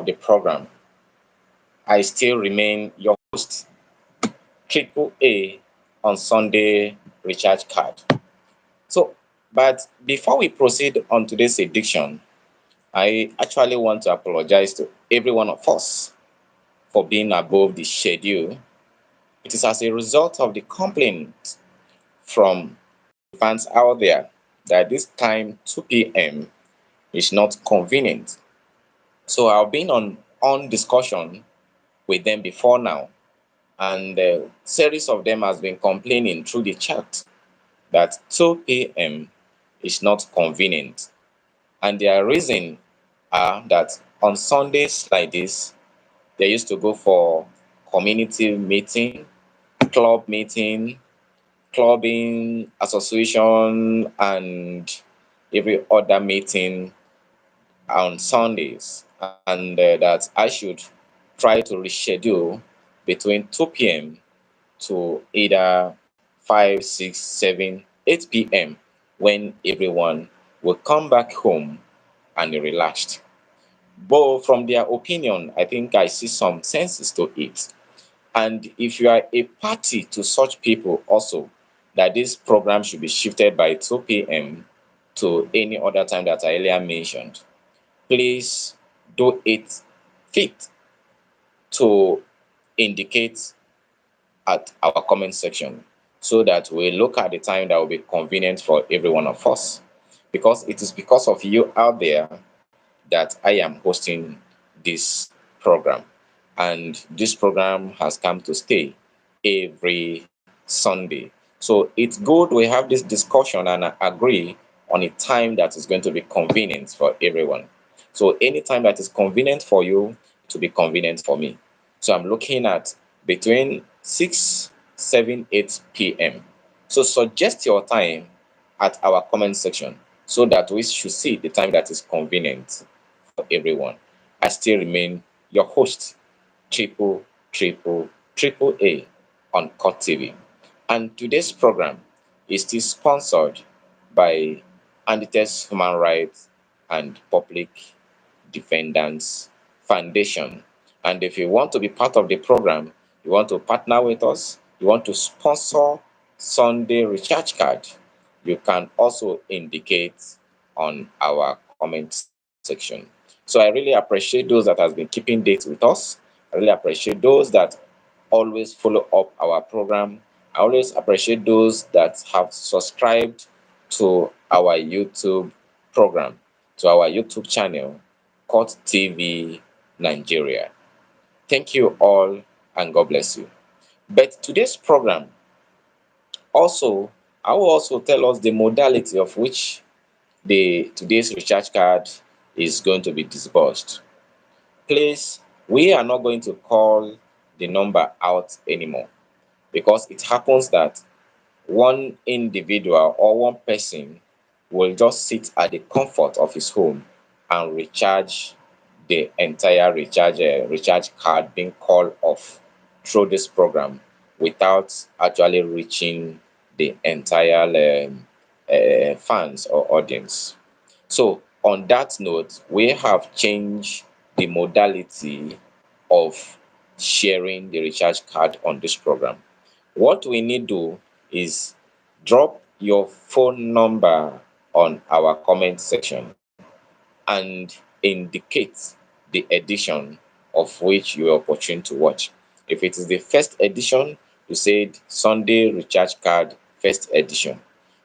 of the program. I still remain your host, Triple A on Sunday Recharge Card. So, but before we proceed on today's edition, I actually want to apologize to every one of us for being above the schedule. It is as a result of the complaint from fans out there that this time 2 p.m. is not convenient. So I've been on discussion with them before now, and a series of them has been complaining through the chat that 2 p.m. is not convenient. And their reason are that on Sundays like this, they used to go for community meeting, club meeting, clubbing, association, and every other meeting on Sundays, and that I should try to reschedule between 2 p.m. to either 5, 6, 7, 8 p.m. when everyone will come back home and relaxed. But from their opinion, I think I see some senses to it. And if you are a party to such people also, that this program should be shifted by 2 p.m. to any other time that I earlier mentioned, please do it fit to indicate at our comment section so that we look at the time that will be convenient for every one of us. Because it is because of you out there that I am hosting this program. And this program has come to stay every Sunday. So it's good we have this discussion and agree on a time that is going to be convenient for everyone. So any time that is convenient for you, to be convenient for me. So I'm looking at between 6, 7, 8 p.m. So suggest your time at our comment section so that we should see the time that is convenient for everyone. I still remain your host, triple A on Cut TV. And today's program is still sponsored by Andites Human Rights and Public Defendants Foundation. And if you want to be part of the program, you want to partner with us, you want to sponsor Sunday Recharge Card, you can also indicate on our comment section. So I really appreciate those that has been keeping dates with us. I really appreciate those that always follow up our program. I always appreciate those that have subscribed to our YouTube program, to our YouTube channel, Court TV Nigeria. Thank you all and God bless you. But today's program also, I will also tell us the modality of which the today's recharge card is going to be disbursed. Please, we are not going to call the number out anymore because it happens that one individual or one person will just sit at the comfort of his home and recharge the entire recharge card being called off through this program without actually reaching the entire fans or audience. So on that note, we have changed the modality of sharing the recharge card on this program. What we need to do is drop your phone number on our comment section and indicate the edition of which you are opportune to watch. If it is the first edition, you said Sunday Recharge Card first edition.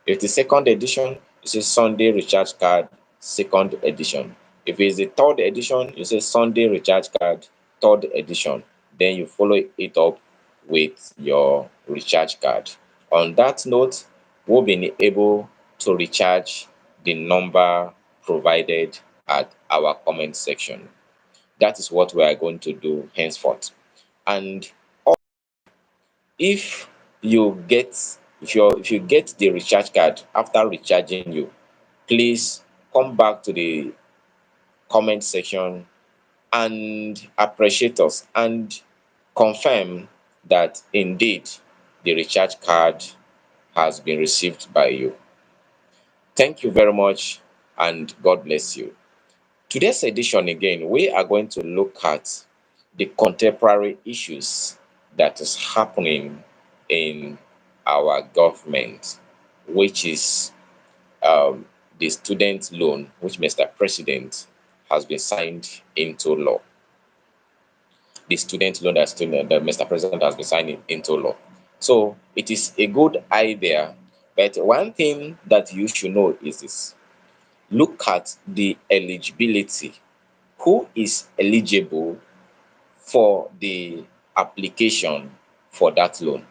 If the second edition, you say Sunday Recharge Card second edition. If it's the third edition, you say Sunday Recharge Card third edition. Then you follow it up with your recharge card. On that note, we'll be able to recharge the number provided at our comment section. That is what we are going to do henceforth. And if you get if you get the recharge card after recharging you, please come back to the comment section and appreciate us and confirm that indeed the recharge card has been received by you. Thank you very much and God bless you. Today's edition again, we are going to look at the contemporary issues that is happening in our government, which is um, the student loan, which Mr. President has been signed into law. The student loan that Mr. President has been signing into law. So it is a good idea, but one thing that you should know is this: look at the eligibility. Who is eligible for the application for that loan?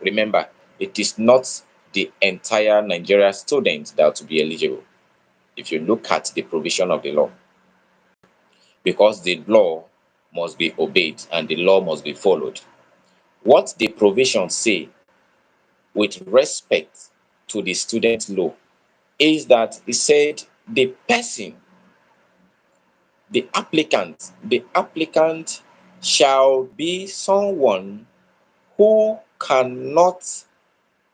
Remember, it is not the entire Nigeria student that will be eligible if you look at the provision of the law, because the law must be obeyed and the law must be followed. What the provisions say with respect to the student law is that it said the person, the applicant shall be someone who cannot,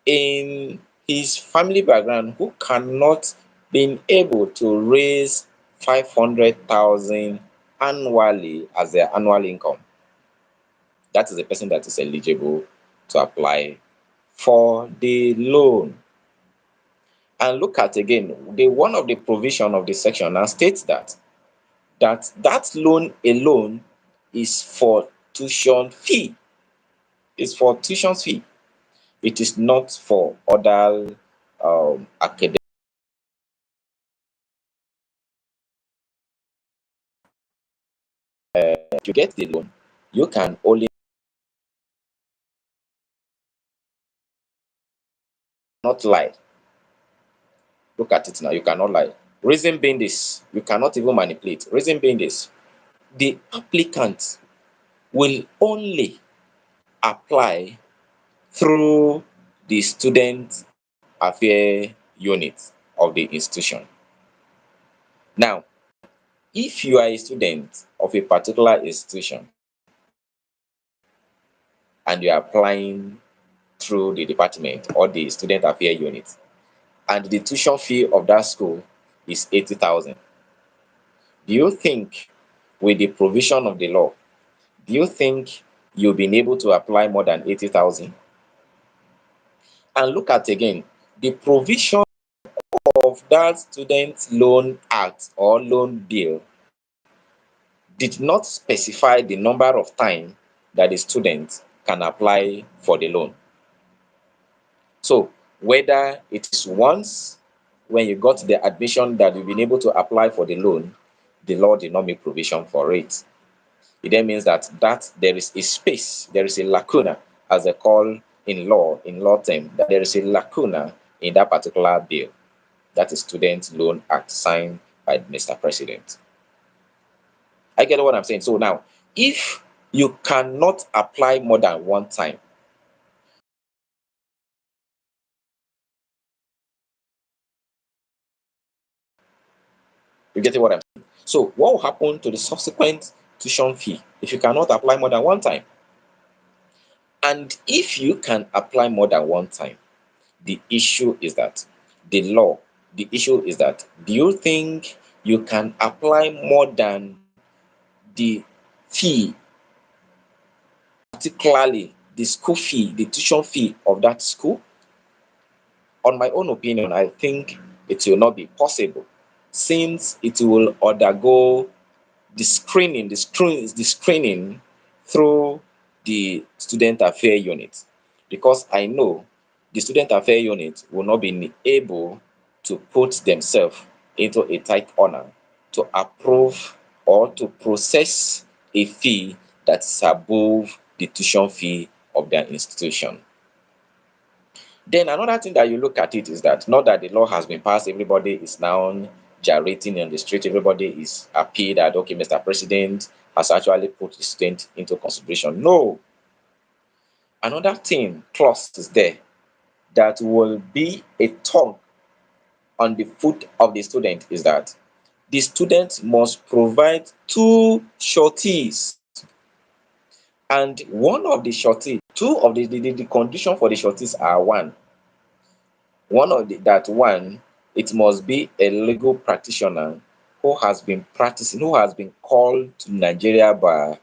in his family background, who cannot be able to raise 500,000 annually as their annual income. That is the person that is eligible to apply for the loan. And look at again, the one of the provision of the section now states that loan alone is for tuition fee. It's for tuition fee. It is not for other academic. To get the loan, you can only not lie. Look at it now. You cannot lie. Reason being this, you cannot even manipulate. Reason being this, the applicant will only apply through the student affair unit of the institution. Now, if you are a student of a particular institution and you are applying through the department or the student affair unit, and the tuition fee of that school is 80,000, do you think, with the provision of the law, do you think you've been able to apply more than 80,000? And look at again, the provision of that student loan act or loan bill did not specify the number of time that the student can apply for the loan. So whether it is once when you got the admission that you've been able to apply for the loan, the law did not make provision for it. It then means that there is a space, there is a lacuna, as they call in law term, that there is a lacuna in that particular bill. That is Student Loan Act signed by Mr. President. I get what I'm saying. So now, if you cannot apply more than one time, you get what I'm saying. So what will happen to the subsequent tuition fee if you cannot apply more than one time? And if you can apply more than one time, the issue is that the law, the issue is that, do you think you can apply more than the fee, particularly the school fee, the tuition fee of that school? On my own opinion, I think it will not be possible, since it will undergo the screening through the student affair unit, because I know the student affair unit will not be able to put themselves into a tight corner to approve or to process a fee that's above the tuition fee of their institution. Then another thing that you look at it is that, not that the law has been passed, everybody is now gyrating on the street, everybody is happy that, okay, Mr. President has actually put the student into consideration. No, another thing, clause is there that will be a tug on the foot of the student, is that the student must provide two sureties. And one of the surety, two of the condition for the sureties are: one, it must be a legal practitioner who has been practicing, who has been called to Nigeria by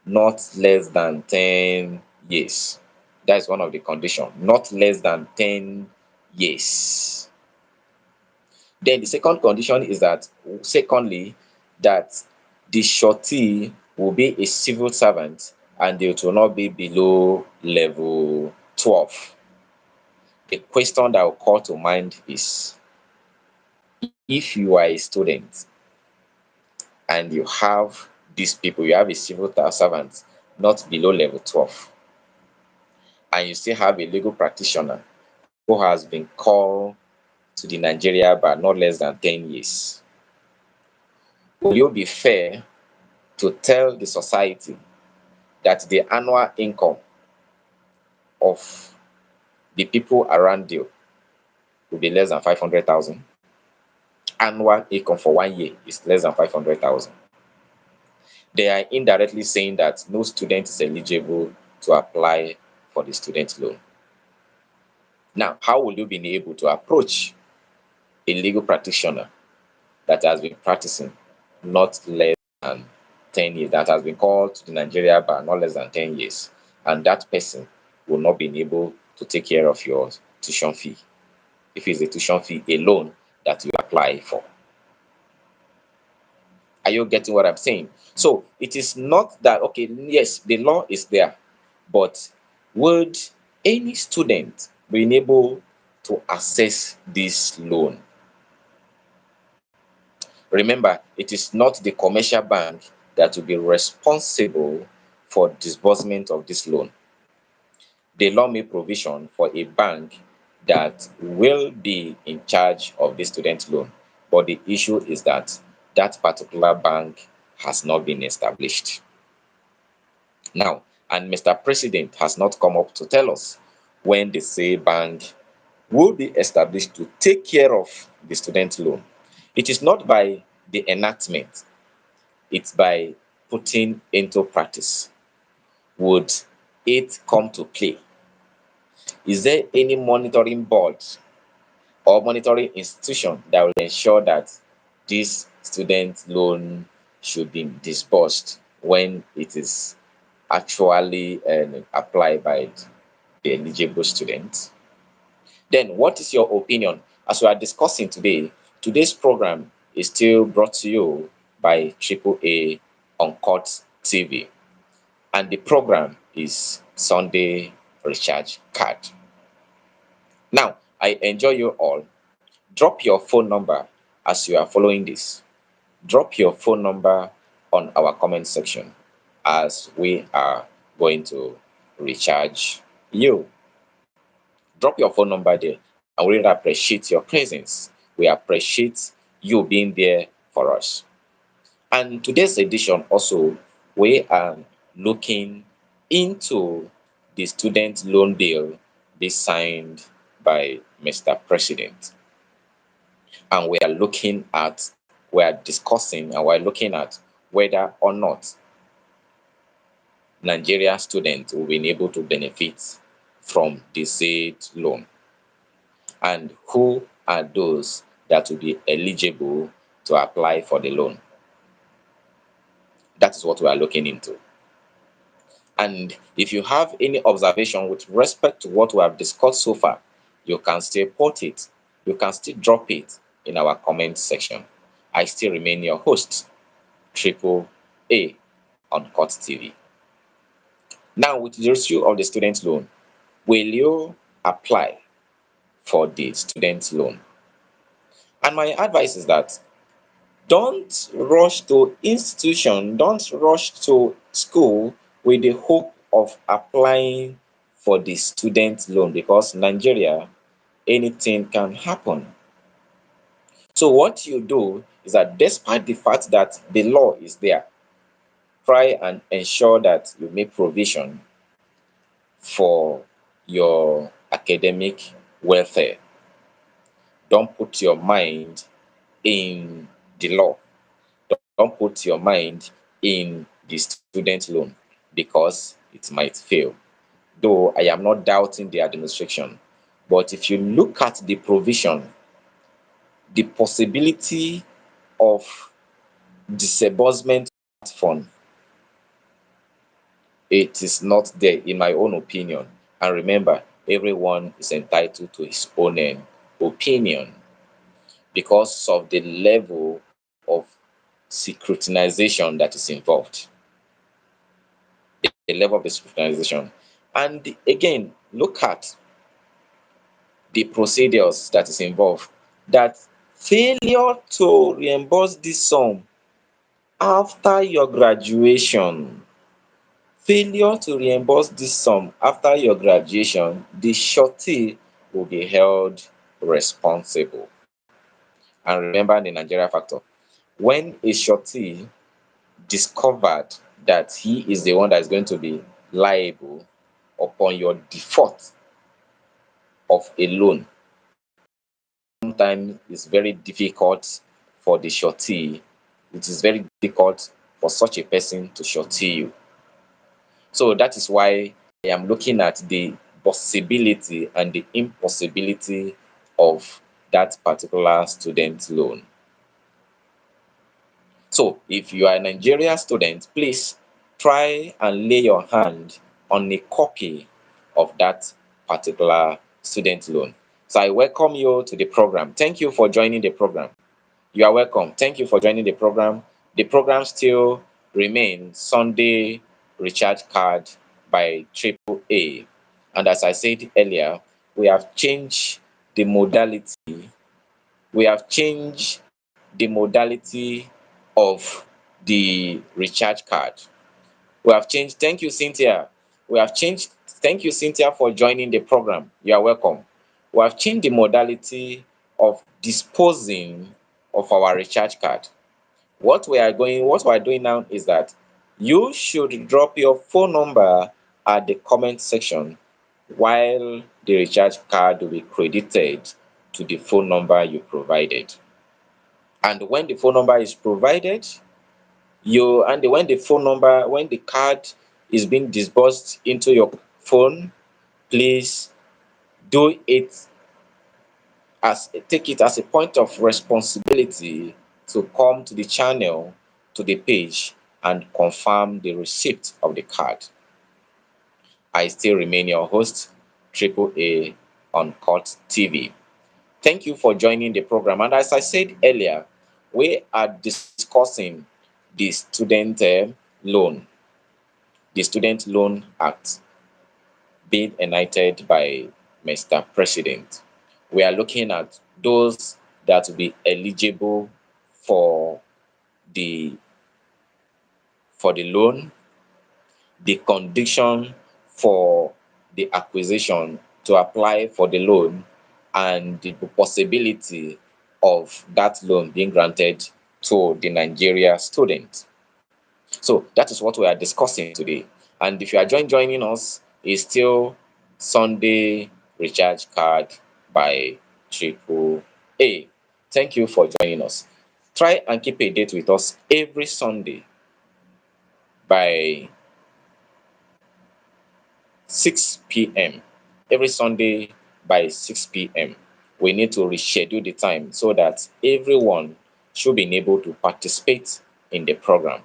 not less than 10 years. That is one of the conditions, not less than 10 years. Then the second condition is that, secondly, that the shortee will be a civil servant and it will not be below level 12. The question that will call to mind is, if you are a student and you have these people, you have a civil servant not below level 12, and you still have a legal practitioner who has been called to the Nigeria bar not less than 10 years, will you be fair to tell the society that the annual income of the people around you will be less than 500,000? Annual income for 1 year is less than 500,000. They are indirectly saying that no student is eligible to apply for the student loan. Now, how will you be able to approach a legal practitioner that has been practicing not less than 10 years, that has been called to the Nigeria bar not less than 10 years, and that person will not be able to take care of your tuition fee, if it's a tuition fee alone that you apply for? Are you getting what I'm saying? So it is not that, okay, yes, the law is there, but would any student be able to access this loan? Remember, it is not the commercial bank that will be responsible for disbursement of this loan. The law made provision for a bank that will be in charge of the student loan, but the issue is that that particular bank has not been established. Now, and Mr. President has not come up to tell us when the say bank will be established to take care of the student loan. It is not by the enactment, it's by putting into practice. Would it come to play? Is there any monitoring board or monitoring institution that will ensure that this student loan should be disbursed when it is actually applied by the eligible student? Then, what is your opinion? As we are discussing today, today's program is still brought to you by AAA Uncut TV, and the program is Sunday Recharge Card. Now, I enjoy you all. Drop your phone number as you are following this. Drop your phone number on our comment section as we are going to recharge you. Drop your phone number there, and we really appreciate your presence. We appreciate you being there for us. And today's edition also, we are looking into the student loan bill be signed by Mr. President. And we are discussing and we're looking at whether or not Nigerian students will be able to benefit from the said loan, and who are those that will be eligible to apply for the loan. That is what we are looking into. And if you have any observation with respect to what we have discussed so far, you can still put it, you can still drop it in our comment section. I still remain your host, Triple A Uncut TV. Now, with the issue of the student loan, will you apply for the student loan? And my advice is that don't rush to institution, don't rush to school with the hope of applying for the student loan, because Nigeria, anything can happen. So what you do is that despite the fact that the law is there, try and ensure that you make provision for your academic welfare. Don't put your mind in the law. Don't put your mind in the student loan, because it might fail. Though I am not doubting the administration, but if you look at the provision, the possibility of disbursement fund, it is not there, in my own opinion. And remember, everyone is entitled to his own opinion because of the level of scrutinization that is involved, the level of the scrutinization. And again, look at the procedures that is involved. That failure to reimburse this sum after your graduation, failure to reimburse this sum after your graduation, the surety will be held responsible. And remember the Nigeria factor. When a surety discovered that he is the one that is going to be liable upon your default of a loan, sometimes it's very difficult for the surety. It is very difficult for such a person to surety you. So that is why I am looking at the possibility and the impossibility of that particular student loan. So if you are a Nigeria student, please try and lay your hand on a copy of that particular student loan. So I welcome you to the program. Thank you for joining the program. You are welcome. Thank you for joining the program. The program still remains Sunday Recharge Card by Triple A. And as I said earlier, we have changed the modality. We have changed the modality of the recharge card. We have changed. Thank you, Cynthia. We have changed. Thank you, Cynthia, for joining the program. You are welcome. We have changed the modality of disposing of our recharge card. What we are doing now is that you should drop your phone number at the comment section while the recharge card will be credited to the phone number you provided. And when the phone number is provided, when the card is being disbursed into your phone, please do it take it as a point of responsibility to come to the channel, to the page, and confirm the receipt of the card. I still remain your host, Triple A on Court TV. Thank you for joining the program. And as I said earlier, we are discussing the loan, the Student Loan Act being enacted by Mr. President. We are looking at those that will be eligible for the loan, the condition for the acquisition to apply for the loan, and the possibility of that loan being granted to the Nigeria student. So that is what we are discussing today. And if you are joining us, it's still Sunday Recharge Card by Triple A. Thank you for joining us. Try and keep a date with us every Sunday by 6 p.m. Every Sunday by 6 p.m. We need to reschedule the time so that everyone should be able to participate in the program.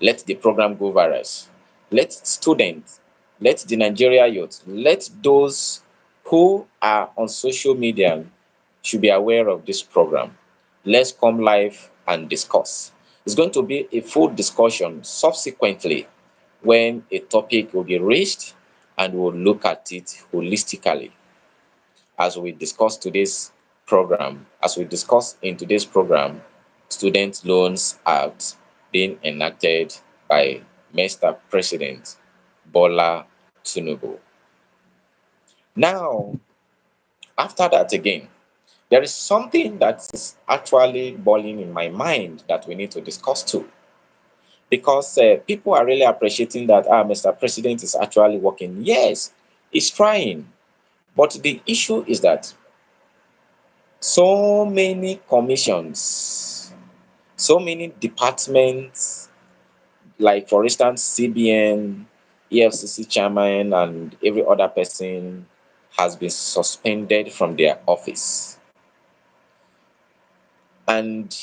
Let the program go viral. Let students, let the Nigeria youth, let those who are on social media should be aware of this program. Let's come live and discuss. It's going to be a full discussion subsequently when a topic will be raised, and we'll look at it holistically as we discuss today's program. As we discuss in today's program, Student Loans Act being enacted by Mr. President Bola Tinubu. Now, after that again, there is something that is actually boiling in my mind that we need to discuss too. Because people are really appreciating that Mr. President is actually working. Yes, he's trying. But the issue is that so many commissions, so many departments, like for instance, CBN, EFCC chairman, and every other person has been suspended from their office. And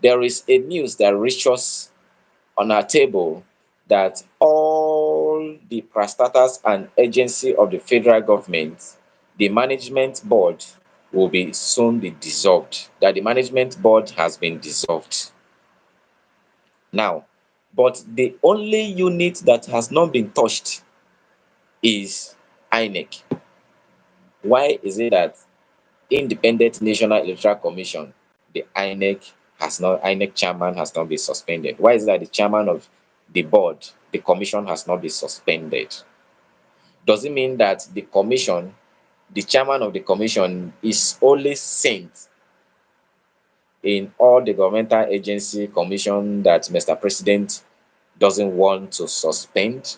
there is a news that reaches us on our table that all the parastatals and agency of the federal government, the management board will be soon be dissolved, that the management board has been dissolved. Now, but the only unit that has not been touched is INEC. Why is it that Independent National Electoral Commission, the INEC chairman has not been suspended? Why is it that the chairman of the board, the commission has not been suspended? Does it mean that the commission, the chairman of the commission is only sent in all the governmental agency commission that Mr. President doesn't want to suspend?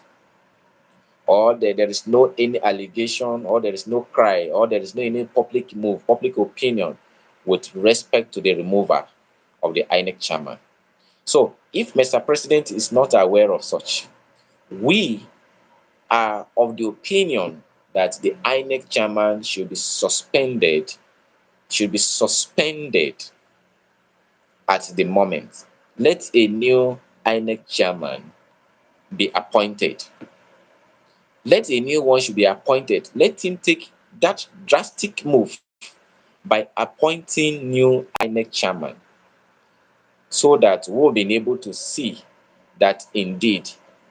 Or there is no any allegation, or there is no cry, or there is no any public move, public opinion with respect to the removal of the INEC chairman? So if Mr. President is not aware of such, we are of the opinion that the INEC chairman should be suspended at the moment. Let a new INEC chairman be appointed. Let a new one should be appointed. Let him take that drastic move by appointing new INEC chairman, so that we'll be able to see that indeed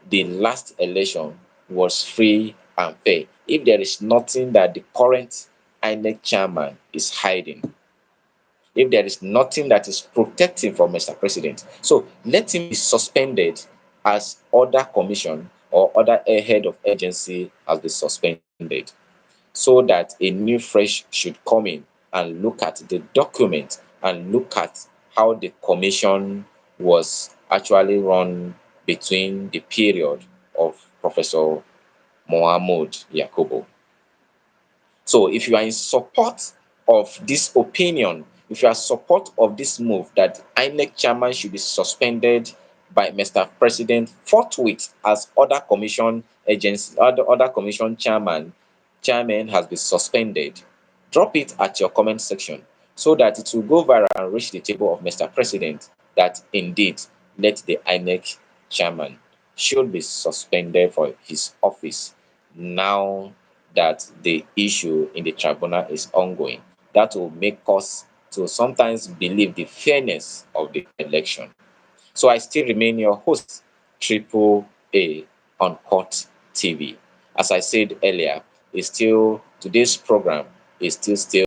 the last election was free and fair. If there is nothing that the current INEC chairman is hiding, if there is nothing that is protecting from Mr. President, so let him be suspended as other commission or other head of agency has been suspended, so that a new fresh should come in and look at the document and look at how the commission was actually run between the period of Professor Mohamud Yakubu. So if you are in support of this opinion, if you are support of this move that INEC chairman should be suspended by Mr. President forthwith, as other commission agents, other commission chairman has been suspended, drop it at your comment section so that it will go viral and reach the table of Mr. President that indeed let the INEC chairman should be suspended for his office now that the issue in the tribunal is ongoing. That will make us to sometimes believe the fairness of the election. So I still remain your host, Triple A on Court TV. As I said earlier, it's still today's program is still